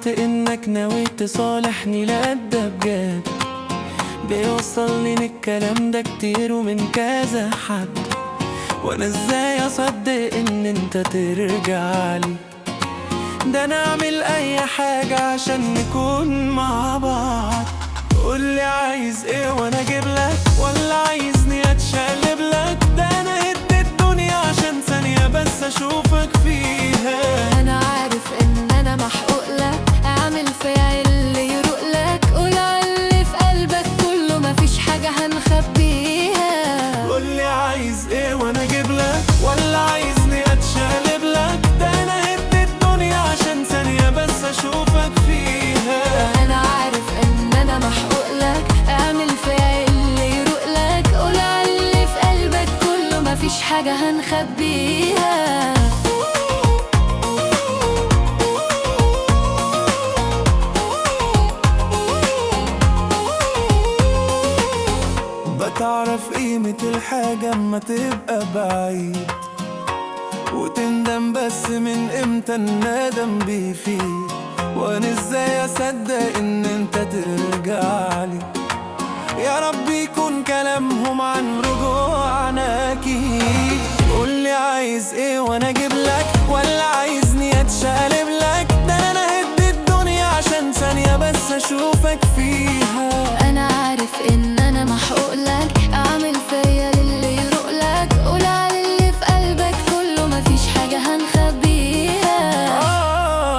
عرفت انك ناوي تصالحني، لا ده بجد بيوصلني الكلام ده كتير ومن كذا حد، وانا ازاي اصدق ان انت ترجعلي؟ ده انا اعمل اي حاجة عشان نكون مع بعض. قولي عايز ايه وانا اجيبلك، ولا عايزني اتشقلب لك؟ ده انا هدي الدنيا عشان ثانية بس اشوفك فيها. انا عارف ان انا محقوق لك، اعمل فيا اللي يروق لك، قول اللي في قلبك كله مفيش حاجة هنخبيها. قولي عايز ايه وانا اجيبلك، ولا عايزني اتشقلب لك؟ ده انا هدي الدنيا عشان ثانية بس اشوفك فيها. انا عارف ان انا محقوق لك، اعمل فيا اللي يروق لك، قول اللي في قلبك كله مفيش حاجة هنخبيها. بتعرف قيمة الحاجة اما تبقى بعيد، وتندم بس من امتى الندم بيفيد. وانا ازاي اصدق ان انت ترجعلي؟ يا رب يكون كلامهم عن رجوعنا اكيد. قولي عايز ايه وانا اجيبلك، ولا عايزني اتشقلب لك؟ ده انا هدي الدنيا عشان ثانية بس اشوفك فيها. انا عارف ان انا محقوق لك، اعمل فيا اللي يروق لك، قول اللي في قلبك كله مفيش حاجة هنخبيها.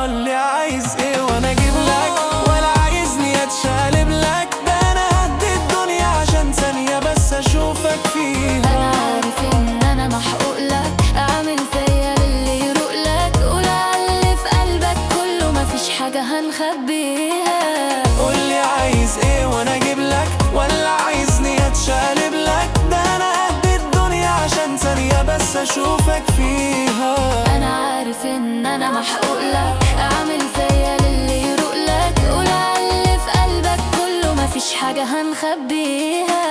اللي عايز ايه وانا اجيبلك، ولا عايزني اتشقلب لك؟ ده انا هدي الدنيا عشان ثانية بس اشوفك فيها. انا عارف ان انا محقوق لك، اعمل فيا اللي يروق لك، قول اللي في قلبك كله مفيش حاجة هنخبيها. قولي عايز ايه وانا اجيبلك، ولا عايزني اتشقلب لك؟ ده انا هدي الدنيا عشان ثانية بس اشوفك فيها. انا عارف ان انا محقوق لك، اعمل فيا اللي يروق لك، قول اللي في قلبك كله مفيش حاجة هنخبيها.